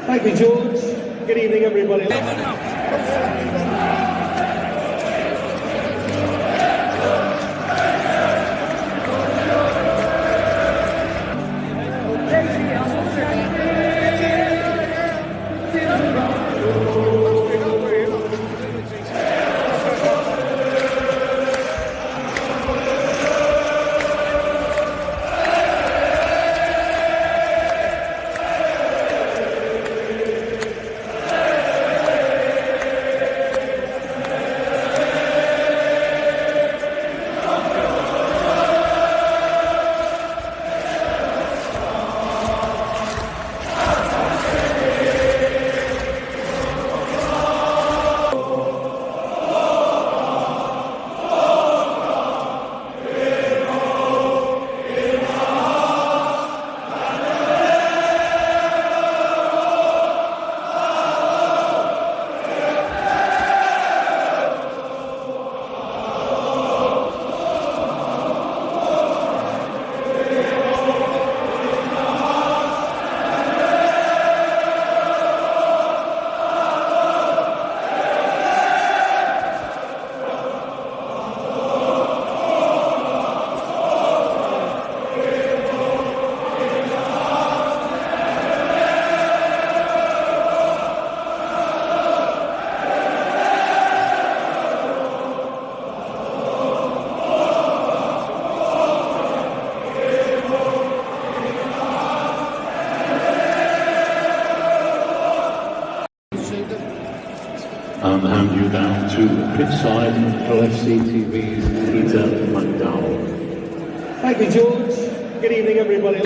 Thank you, George. Good evening, everybody. And hand you down to the pitch side for FCTV's Peter McDowell. Thank you, George. Good evening, everybody.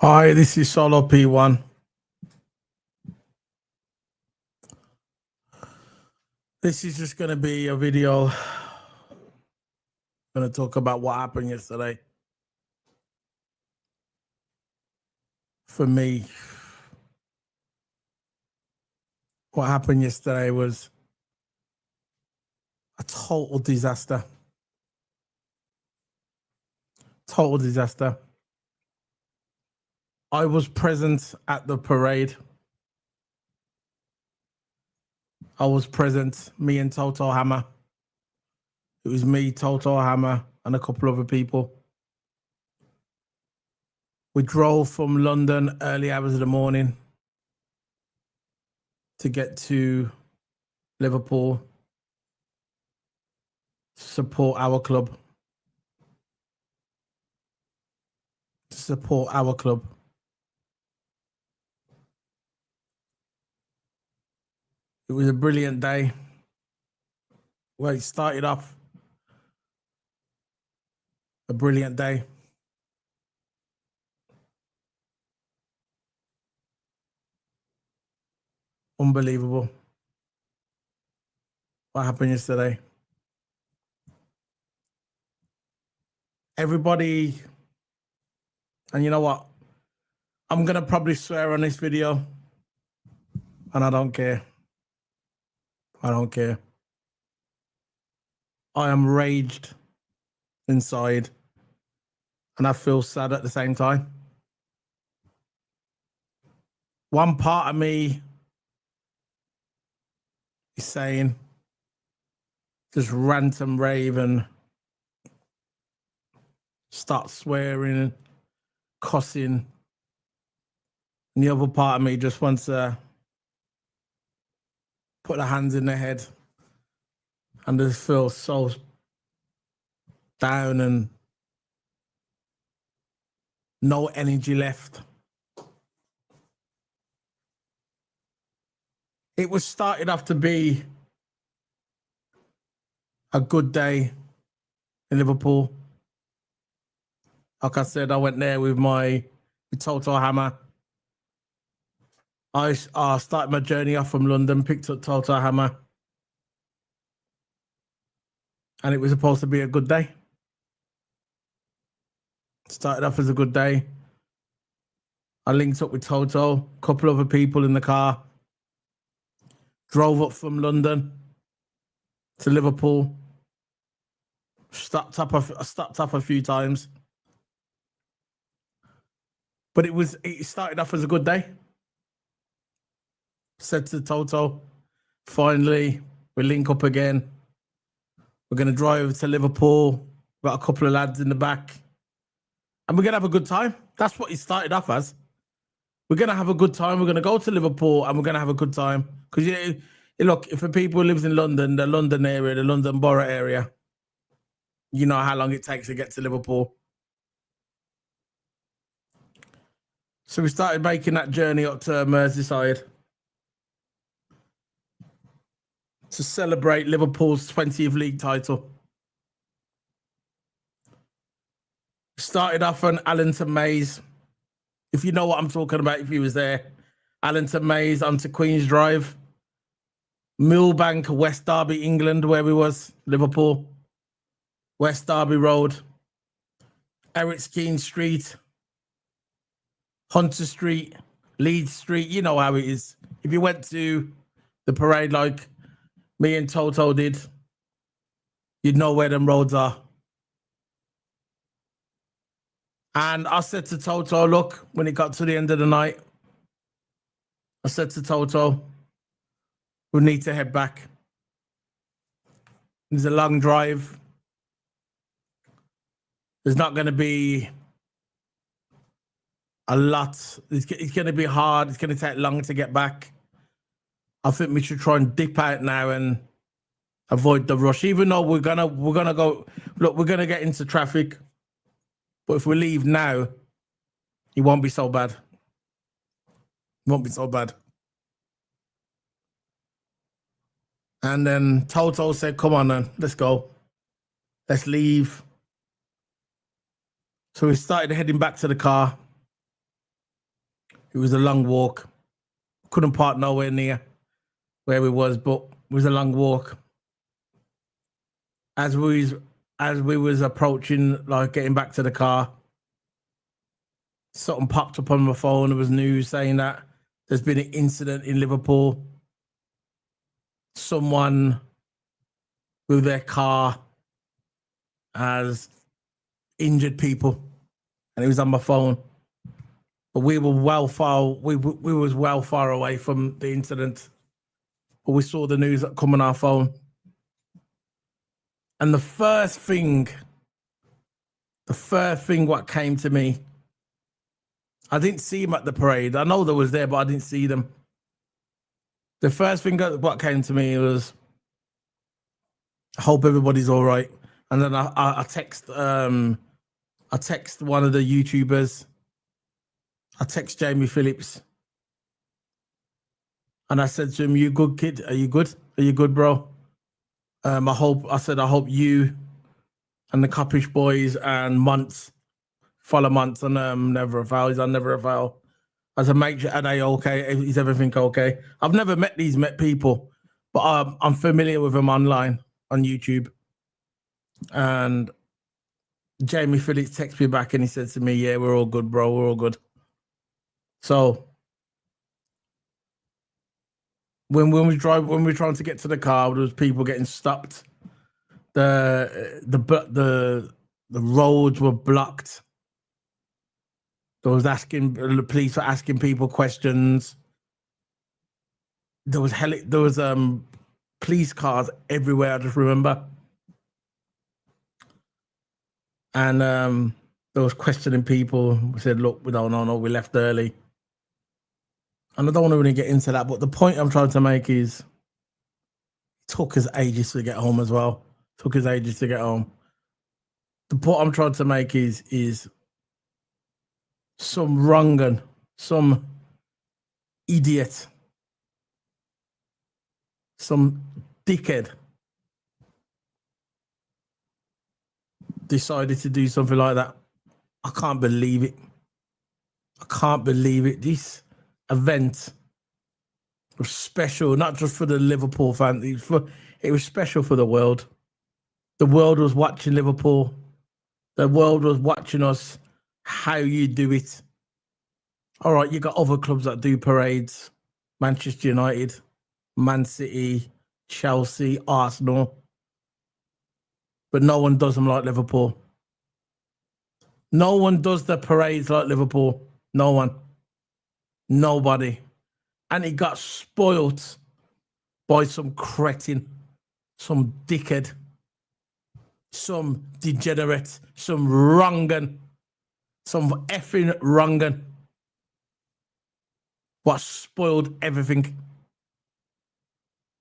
Hi, this is Solo P1. This is just going to be a video. I'm going to talk about what happened yesterday. For me, what happened yesterday was a total disaster. Total disaster. I was present at the parade. I was present, me and Toto Hammer. It was me, Toto Hammer, and a couple other people. We drove from London early hours of the morning to get to Liverpool to support our club. It was a brilliant day. Well, it started off a brilliant day. Unbelievable. What happened yesterday? Everybody, and you know what? I'm going to probably swear on this video, and I don't care. I don't care. I am raged inside, and I feel sad at the same time. One part of me is saying, just rant and rave and start swearing and cussing. And the other part of me just wants to put their hands in their head and just feel so down and no energy left. It was started off to be a good day in Liverpool. Like I said, I went there with Toto Hammer. I started my journey off from London, picked up Toto Hammer, and it was supposed to be a good day. Started off as a good day. I linked up with Toto, a couple other people in the car, drove up from London to Liverpool, stopped up a few times. But it started off as a good day. Said to Toto, finally, we link up again. We're going to drive to Liverpool. Got a couple of lads in the back. And we're going to have a good time. That's what it started off as. We're going to have a good time. We're going to go to Liverpool and we're going to have a good time. Because, look, if a people who lives in London, the London area, the London borough area, you know how long it takes to get to Liverpool. So we started making that journey up to Merseyside to celebrate Liverpool's 20th league title. Started off on Allington Maze. If you know what I'm talking about, if you was there. Allington Maze onto Queen's Drive. Millbank, West Derby, England, where we was, Liverpool. West Derby Road. Erskine Street. Hunter Street. Leeds Street. You know how it is. If you went to the parade like me and Toto did, you'd know where them roads are. And I said to Toto, look, when it got to the end of the night, I said to Toto, we need to head back. It's a long drive. There's not going to be a lot. It's going to be hard. It's going to take long to get back. I think we should try and dip out now and avoid the rush. Even though we're gonna go. Look, we're gonna get into traffic, but if we leave now, it won't be so bad. It won't be so bad. And then Toto said, "Come on, then, let's go. Let's leave." So we started heading back to the car. It was a long walk. Couldn't park nowhere near where we was, but it was a long walk. As we was approaching, like getting back to the car, something popped up on my phone. There was news saying that there's been an incident in Liverpool. Someone with their car has injured people, and it was on my phone. But we were well far. We was well far away from the incident. But we saw the news come on our phone. And the first thing what came to me, I didn't see him at the parade. I know they was there, but I didn't see them. The first thing what came to me was, I hope everybody's all right. And then I text one of the YouTubers. I text Jamie Phillips. And I said to him, "You good, kid? Are you good? Are you good, bro? I hope you and the Coppish boys and Months follow Months on Never a Foul. He's on Never a Foul. I said, make sure, are they okay? Is everything okay? I've never met these people, but I'm familiar with them online on YouTube. And Jamie Phillips texted me back and he said to me, "Yeah, we're all good, bro. We're all good." So when we're trying to get to the car, there was people getting stopped. The roads were blocked. The police were asking people questions. There was police cars everywhere. I just remember, and there was questioning people. We said, "Look, we don't know. We left early." And I don't want to really get into that, but the point I'm trying to make is, it took us ages to get home as well. Took us ages to get home. The point I'm trying to make is some wrong, some idiot, some dickhead decided to do something like that. I can't believe it. I can't believe it. This event was special, not just for the Liverpool fans. It was special for the world. The world was watching Liverpool. The world was watching us, how you do it. All right, you got other clubs that do parades. Manchester United, Man City, Chelsea, Arsenal. But no one does them like Liverpool. No one does the parades like Liverpool. No one. Nobody. And it got spoilt by some cretin, some dickhead, some degenerate, some wrong'un, some effing wrong'un. What spoiled everything.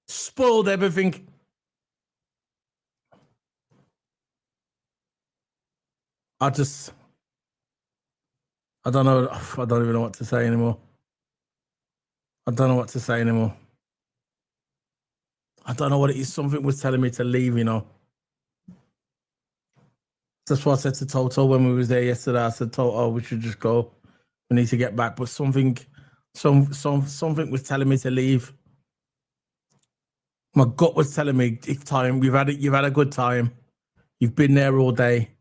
Spoiled everything. I don't know. I don't even know what to say anymore. I don't know what to say anymore. I don't know what it is. Something was telling me to leave, you know. That's what I said to Toto when we was there yesterday. I said, "Toto, we should just go. We need to get back." But something was telling me to leave. My gut was telling me, it's time. You've had a good time. You've been there all day.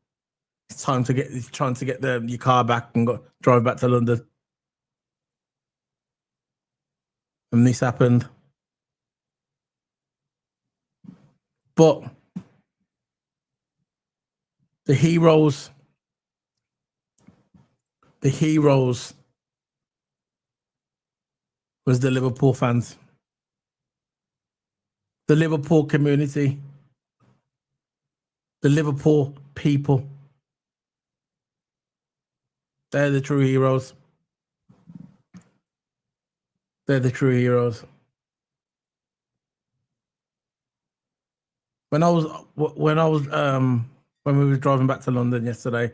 It's trying to get your car back and drive back to London. And this happened. But the heroes was the Liverpool fans, the Liverpool community, the Liverpool people. They're the true heroes. They're the true heroes. When we were driving back to London yesterday,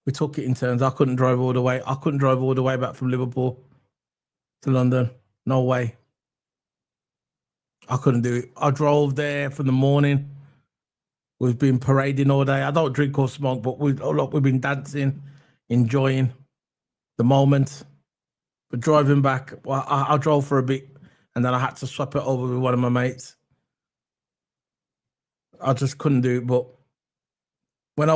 we took it in turns. I couldn't drive all the way. I couldn't drive all the way back from Liverpool to London. No way. I couldn't do it. I drove there from the morning. We've been parading all day. I don't drink or smoke, but we've been dancing, enjoying the moment. But driving back, well, I drove for a bit, and then I had to swap it over with one of my mates. I just couldn't do it. But when I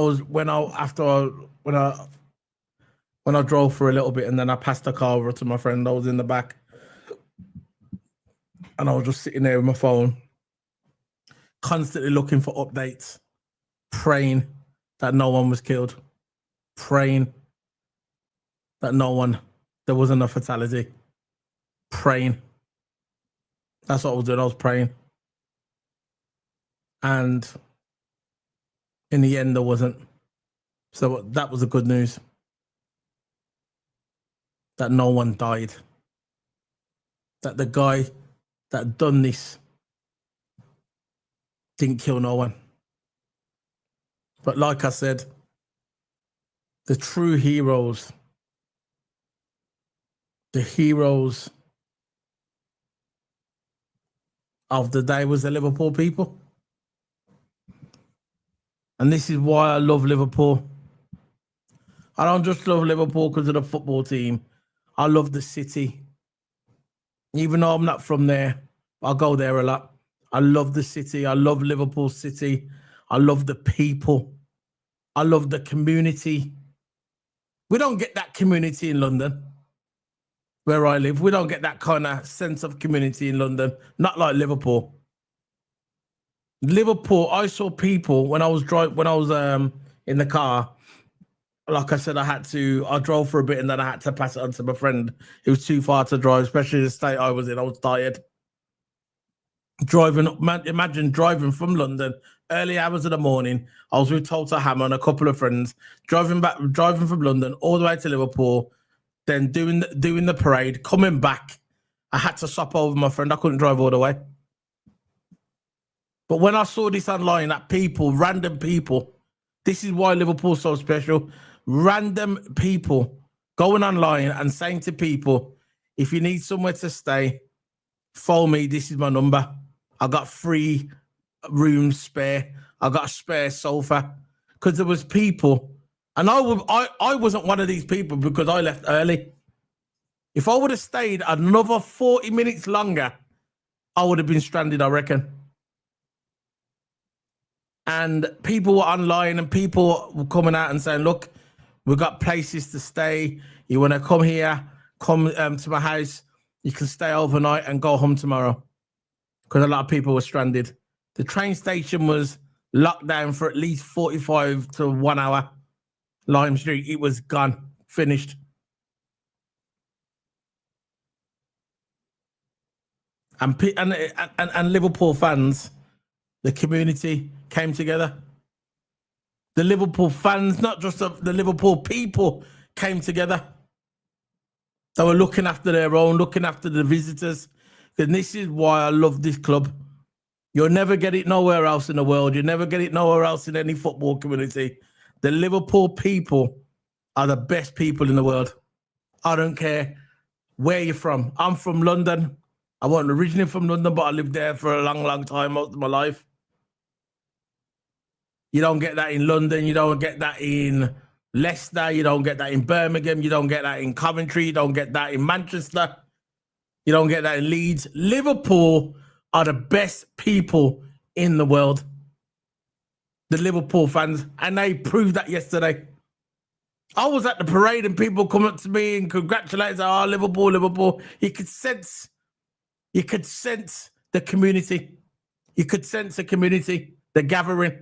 drove for a little bit, and then I passed the car over to my friend, I was in the back, and I was just sitting there with my phone, constantly looking for updates, praying that no one was killed, praying that there wasn't a fatality, praying. That's what I was doing. I was praying. And in the end, there wasn't. So that was the good news. That no one died. That the guy that done this didn't kill no one. But like I said, the true heroes, the heroes of the day was the Liverpool people. And this is why I love Liverpool. I don't just love Liverpool because of the football team. I love the city. Even though I'm not from there, I go there a lot. I love the city. I love Liverpool City. I love the people. I love the community. We don't get that community in London, where I live. We don't get that kind of sense of community in London. Not like Liverpool. Liverpool, I saw people when I was in the car. Like I said, I drove for a bit and then I had to pass it on to my friend. It was too far to drive, especially the state I was in. I was tired. Imagine driving from London, early hours of the morning. I was with Toto Hammer and a couple of friends, driving from London all the way to Liverpool, then doing the parade, coming back. I had to stop over my friend. I couldn't drive all the way. But when I saw this online, that random people, this is why Liverpool's so special. Random people going online and saying to people, if you need somewhere to stay, phone me. This is my number. I got 3 rooms spare. I got a spare sofa. Because there was people, and I wasn't one of these people because I left early. If I would have stayed another 40 minutes longer, I would have been stranded, I reckon. And people were online and people were coming out and saying, look, we've got places to stay. You want to come here, come to my house. You can stay overnight and go home tomorrow. Because a lot of people were stranded. The train station was locked down for at least 45 to 1 hour. Lime Street, it was gone, finished. And Liverpool fans, the community came together. The Liverpool fans, not just the Liverpool people, came together. They were looking after their own, looking after the visitors. And this is why I love this club. You'll never get it nowhere else in the world. You'll never get it nowhere else in any football community. The Liverpool people are the best people in the world. I don't care where you're from. I'm from London. I wasn't originally from London, but I lived there for a long, long time, most of my life. You don't get that in London. You don't get that in Leicester. You don't get that in Birmingham. You don't get that in Coventry. You don't get that in Manchester. You don't get that in Leeds. Liverpool are the best people in the world. The Liverpool fans. And they proved that yesterday. I was at the parade and people come up to me and congratulate us. Oh, Liverpool, Liverpool. You could sense the community. You could sense the community, the gathering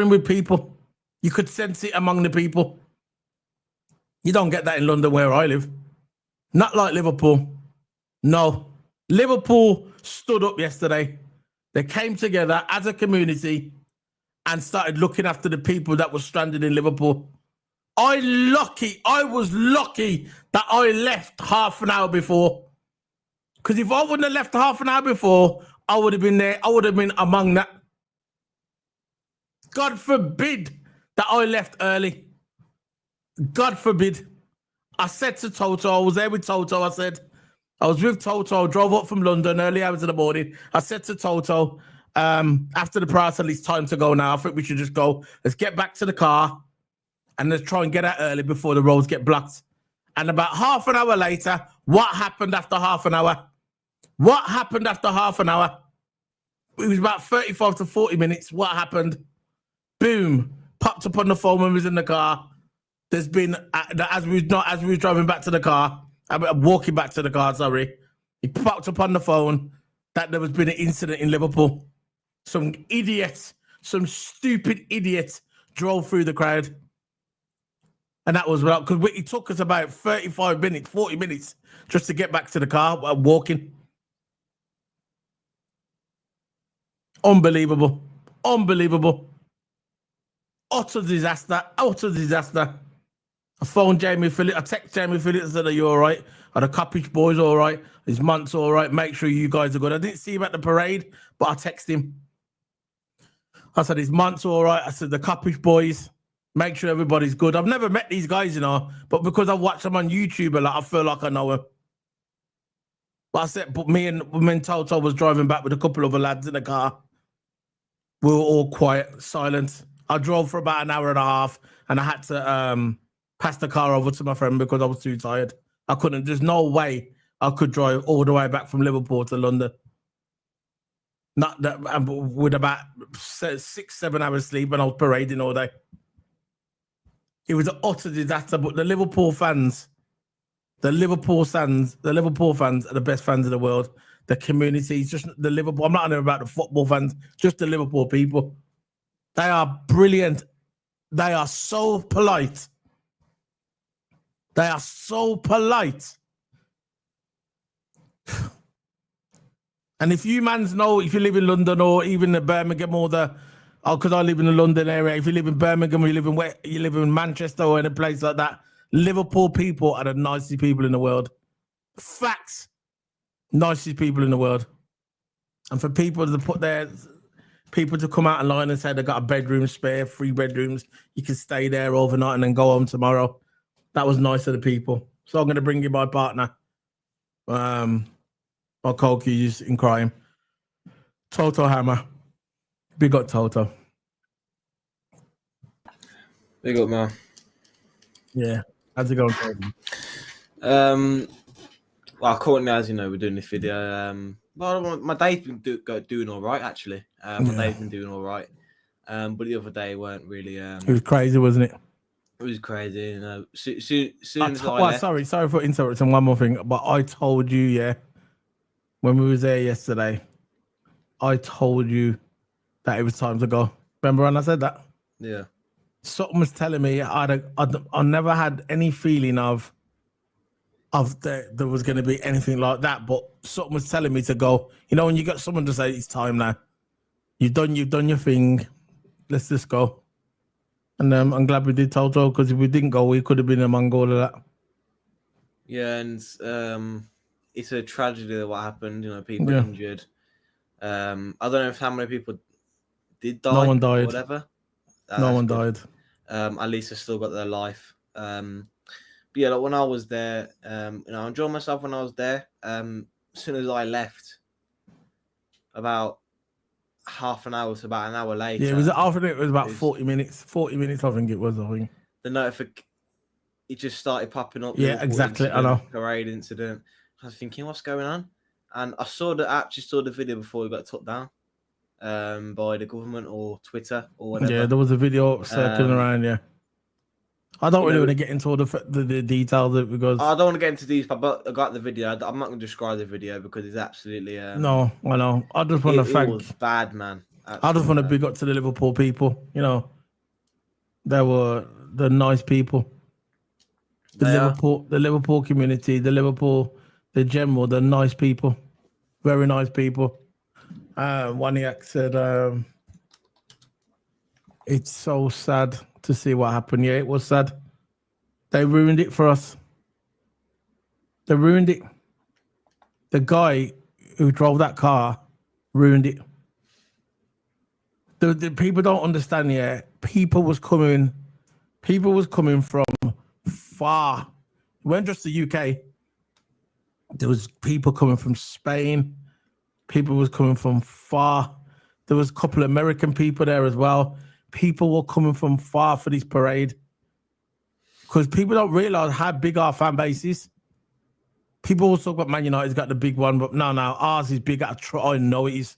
with people. You could sense it among the people. You don't get that in London where I live. Not like Liverpool. No. Liverpool stood up yesterday. They came together as a community and started looking after the people that were stranded in Liverpool. I was lucky that I left half an hour before. Because if I wouldn't have left half an hour before, I would have been there. I would have been among that. God forbid that I left early. God forbid. I said to Toto, I was there with Toto, I was with Toto, drove up from London early hours in the morning. I said to Toto, after the price, at least time to go now. I think we should just go. Let's get back to the car and let's try and get out early before the roads get blocked. And about half an hour later, what happened after half an hour? What happened after half an hour? It was about 35 to 40 minutes. What happened? Boom. Popped up on the phone when we was in the car. There's been, as we were driving back to the car, walking back to the car, sorry. He popped up on the phone that there was been an incident in Liverpool. Some idiot, some stupid idiot drove through the crowd. And that was well, because it took us about 35 minutes, 40 minutes just to get back to the car walking. Unbelievable. Unbelievable. Utter disaster. Utter disaster. I phoned Jamie Phillips. I text Jamie Phillips and said, are you all right? Are the Cuppage boys all right? His month's all right? Make sure you guys are good. I didn't see him at the parade, but I texted him. I said, his month's all right. I said, the Cuppage boys, make sure everybody's good. I've never met these guys, you know, but because I've watched them on YouTube a lot, I feel like I know them. But I said, but me and Toto was driving back with a couple of other lads in the car. We were all quiet, silent. I drove for about an hour and a half, and I had to pass the car over to my friend because I was too tired. I couldn't. There's no way I could drive all the way back from Liverpool to London. Not that with about 6-7 hours sleep, and I was parading all day. It was an utter disaster. But the Liverpool fans are the best fans in the world. The community, just the Liverpool. I'm not talking about the football fans, just the Liverpool people. They are brilliant. They are so polite. They are so polite. And if you mans know, if you live in London or even in Birmingham or because I live in the London area, if you live in Birmingham or you live in Manchester or in a place like that, Liverpool people are the nicest people in the world. Facts. Nicest people in the world. And for people to come out online and say they got a bedroom spare, 3 bedrooms, you can stay there overnight and then go home tomorrow. That was nice of the people. So I'm going to bring you my partner. My co-accused in crime. Toto Hammer. Big up Toto. Big up, man. Yeah. How's it going? Well, currently, as you know, we're doing this video. Well, my day's been doing all right, actually. My day's been doing all right. But the other day weren't really. It was crazy, wasn't it? It was crazy, you know. Soon as I left... Sorry for interrupting. One more thing, but I told you, yeah, when we was there yesterday, I told you that it was time to go. Remember when I said that? Yeah. Something was telling me I never had any feeling of there was going to be anything like that, but something was telling me to go. You know, when you got someone to say it's time now, you've done your thing. Let's just go. And I'm glad we did Toto, because if we didn't go, we could have been among all of that. Yeah, and it's a tragedy what happened. You know, people injured. I don't know how many people did die. No one died. Or whatever. No one died. At least they still got their life. But yeah, like when I was there, you know, I enjoyed myself when I was there. As soon as I left, about half an hour to about an hour later. Yeah, it was about 40 minutes. 40 minutes, I think it was. The notification, it just started popping up. Yeah, exactly. I know. Parade incident. I was thinking, what's going on? And I actually saw the video before it got took down by the government or Twitter or whatever. Yeah, there was a video circling around. Yeah. I don't really want to get into all the details of it because I don't want to get into these, but I got the video. I'm not going to describe the video because it's absolutely no, I know. I just want to thank. It was bad, man. I just want to big up to the Liverpool people. You know, they were the nice people. The Liverpool community, the general, the nice people, very nice people. Waniak said, "It's so sad to see what happened." Yeah, it was sad. They ruined it for us. They ruined it. The guy who drove that car ruined it. The people don't understand. Yeah, people was coming from far. It wasn't just the UK. There was people coming from Spain. People was coming from far. There was a couple of American people there as well. People were coming from far for this parade because people don't realize how big our fan base is. People also talk about Man United's got the big one, but no, ours is big. I know it is.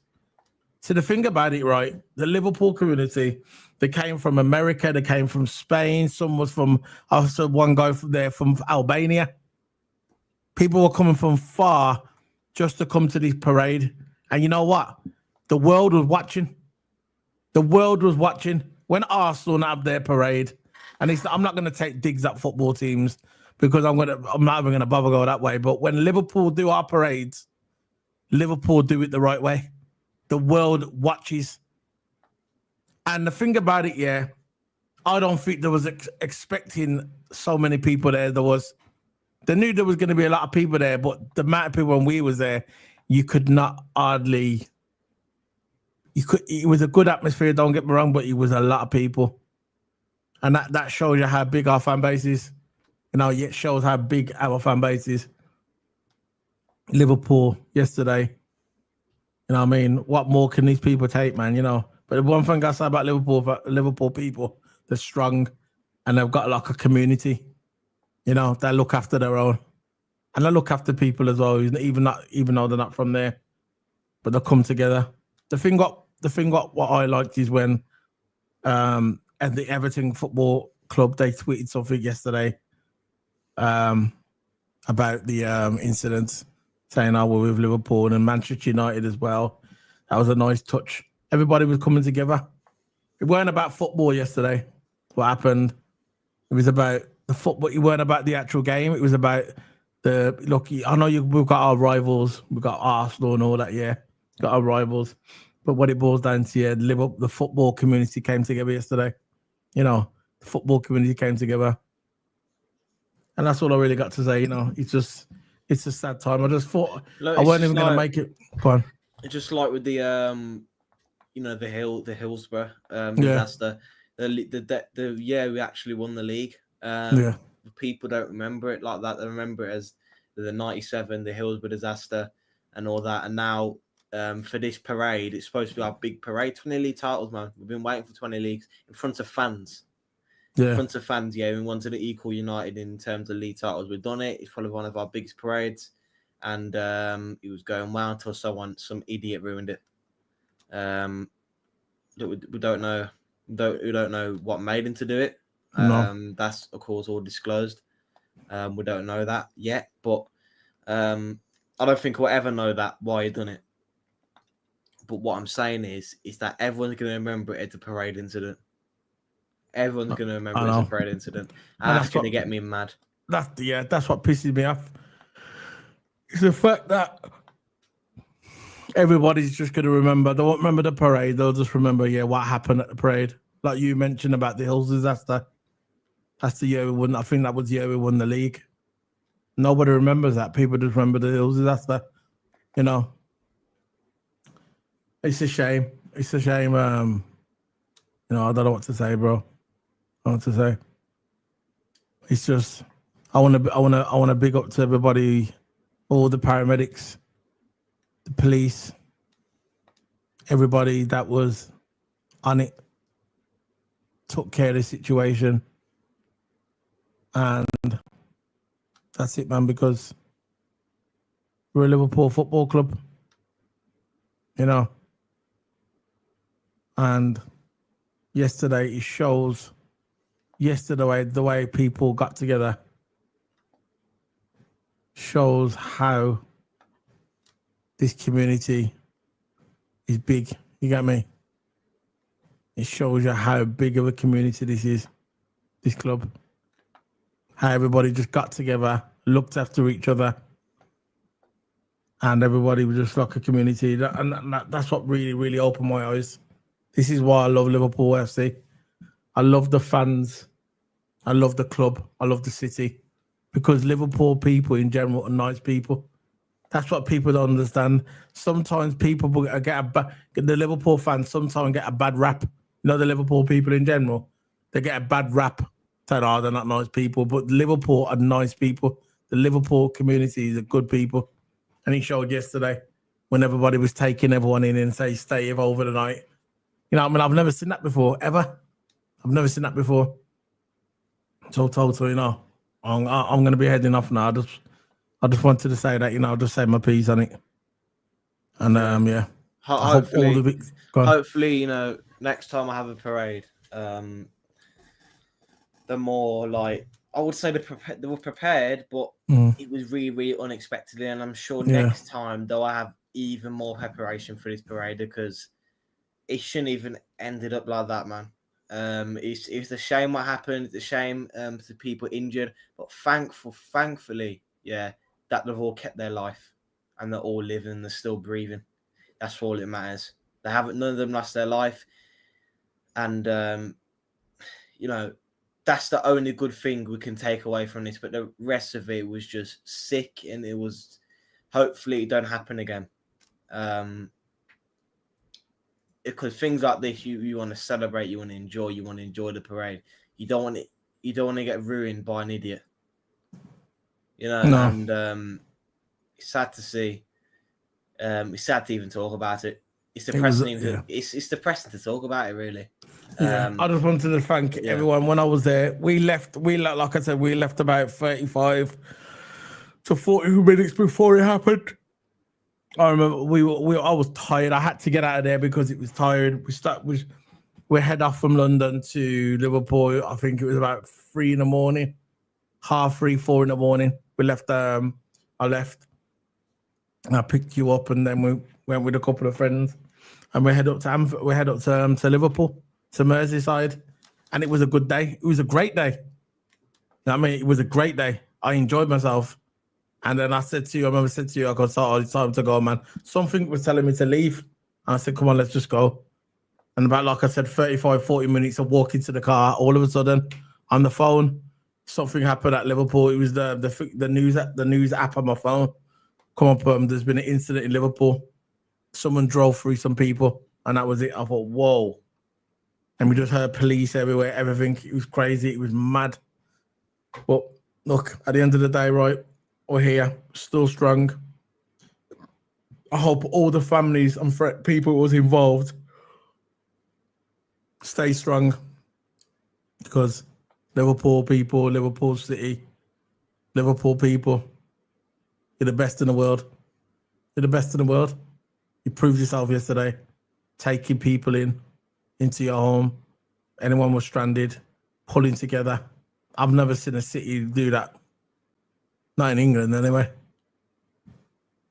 So the thing about it, right? The Liverpool community, they came from America, they came from Spain. Some was from, I saw one guy from Albania. People were coming from far just to come to this parade. And you know what? The world was watching. The world was watching when Arsenal have their parade. And I'm not going to take digs at football teams because I'm not even going to bother go that way. But when Liverpool do our parades, Liverpool do it the right way. the world watches. And the thing about it, yeah, I don't think there was expecting so many people there. They knew there was going to be a lot of people there, but the amount of people when we was there, you could not hardly. It was a good atmosphere. Don't get me wrong, but it was a lot of people, and that shows you how big our fan base is. You know, it shows how big our fan base is. Liverpool yesterday. You know what I mean? What more can these people take, man? You know. But the one thing I say about Liverpool people, they're strong and they've got like a community. You know, they look after their own. And they look after people as well, even though they're not from there. But they come together. The thing what I liked is when at the Everton Football Club they tweeted something yesterday about the incidents, saying we're with Liverpool and Manchester United as well. That was a nice touch. Everybody was coming together. It weren't about football yesterday. What happened? It was about the football. It weren't about the actual game. It was about look. I know we've got our rivals. We've got Arsenal and all that. Yeah, got our rivals. But what it boils down to, yeah, the football community came together yesterday. You know, the football community came together. And that's all I really got to say. You know, it's a sad time. I just thought I weren't even going to make it. Go on. It's just like with the the Hillsborough disaster. The year we actually won the league. People don't remember it like that. They remember it as the 97, the Hillsborough disaster, and all that. And now for this parade, it's supposed to be our big parade. 20 league titles, man. We've been waiting for 20 leagues in front of fans. Yeah. In front of fans, yeah. We wanted to equal United in terms of league titles. We've done it. It's probably one of our biggest parades. And it was going well until some idiot ruined it. We don't know. We don't know what made him to do it. No. That's of course all disclosed. We don't know that yet, but I don't think we'll ever know that why he done it. But what I'm saying is that everyone's going to remember it as a parade incident. Everyone's going to remember it as a parade incident, and that's going to get me mad. That's what pisses me off. It's the fact that everybody's just going to remember. They won't remember the parade. They'll just remember, what happened at the parade. Like you mentioned about the Hills disaster. That's the year we won. I think that was the year we won the league. Nobody remembers that. People just remember the Hills disaster. You know, it's a shame. It's a shame. I don't know what to say, bro. I don't know what to say. It's just I want to big up to everybody, all the paramedics, the police, everybody that was on it, took care of the situation. And that's it, man, because we're a Liverpool Football Club, you know. And yesterday it shows, the way people got together shows how this community is big. You get me? It shows you how big of a community this is, this club. How everybody just got together, looked after each other, and everybody was just like a community. That's what really, really opened my eyes. This is why I love Liverpool FC. I love the fans. I love the club. I love the city. Because Liverpool people in general are nice people. That's what people don't understand. Sometimes people the Liverpool fans sometimes get a bad rap. You know, the Liverpool people in general, they get a bad rap. They're not nice people, but Liverpool are nice people. The Liverpool community is good people. And he showed yesterday when everybody was taking everyone in and say, stay here over the night. You know, I mean, I've never seen that before, ever. I've never seen that before. So, you know, I'm going to be heading off now. I just wanted to say that, you know, I'll just say my piece on it. And, Hopefully, you know, next time I have a parade, the more like I would say they were prepared, but it was really, really unexpectedly. And I'm sure next time they'll have even more preparation for this parade because it shouldn't even ended up like that, man. It's a shame what happened. It's a shame to people injured, but thankfully, that they've all kept their life and they're all living and they're still breathing. That's all it matters. They haven't. None of them lost their life, and you know, that's the only good thing we can take away from this. But the rest of it was just sick, and it was. Hopefully, it don't happen again. Because things like this, you want to celebrate, you want to enjoy the parade. You don't want it. You don't want to get ruined by an idiot. You know, No. and it's sad to see. It's sad to even talk about it. It's depressing. It's depressing to talk about it, really. Yeah, I just wanted to thank everyone. When I was there, like I said, we left about 35 to 40 minutes before it happened. I remember I was tired. I had to get out of there because it was tired. We head off from London to Liverpool. I think it was about 3 in the morning, 3:30, 4 in the morning. We left. I left. And I picked you up, and then we went with a couple of friends, and we head up to Liverpool, to Merseyside, and it was a good day. It was a great day. I mean, it was a great day. I enjoyed myself. And then I said to you, I got started, it's time to go, man. Something was telling me to leave. And I said, come on, let's just go. And about, like I said, 35, 40 minutes of walking to the car, all of a sudden, on the phone, something happened at Liverpool. It was the news app on my phone. Come up, there's been an incident in Liverpool. Someone drove through some people, and that was it. I thought, whoa. And we just heard police everywhere, everything. It was crazy. It was mad. But look, at the end of the day, right, we're here, still strong. I hope all the families and people who was involved stay strong, because Liverpool people, Liverpool City, Liverpool people, you're the best in the world. You're the best in the world. You proved yourself yesterday, taking people into your home. Anyone was stranded, pulling together. I've never seen a city do that. Not in England, anyway.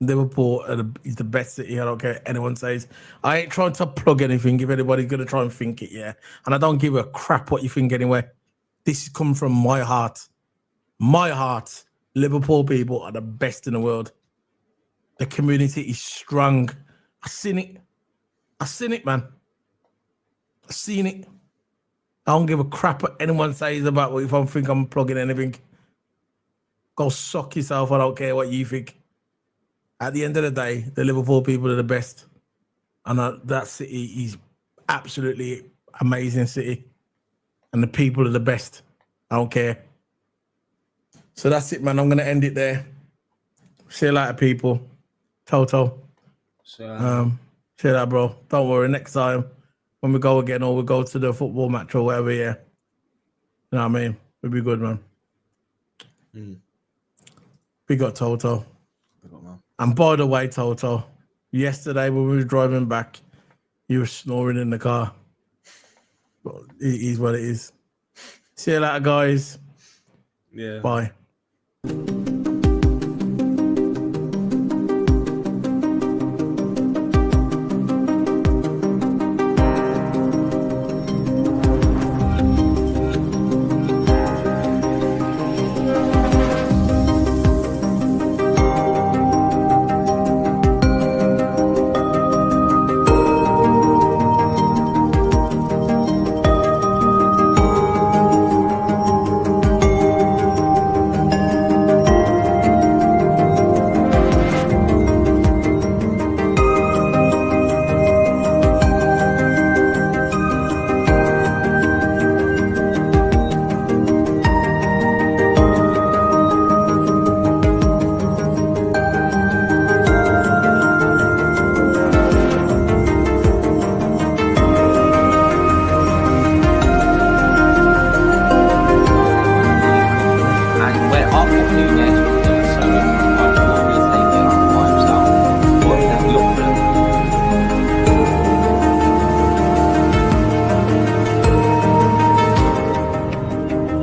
Liverpool is the best city. I don't care what anyone says. I ain't trying to plug anything. If anybody's going to try and think it, yeah. And I don't give a crap what you think anyway. This is coming from my heart. My heart. Liverpool people are the best in the world. The community is strong. I've seen it, man. I've seen it. I don't give a crap what anyone says about what if I think I'm plugging anything. Go suck yourself. I don't care what you think. At the end of the day, the Liverpool people are the best. And that city is absolutely amazing city. And the people are the best. I don't care. So that's it, man. I'm going to end it there. See you later, people. Toto. So, see you later, bro. Don't worry. Next time, when we go again, or we go to the football match or whatever, yeah. You know what I mean? We'll be good, man. We got Toto. And by the way, Toto, yesterday when we were driving back, you were snoring in the car. But it is what it is. See you later, guys. yeah. Bye.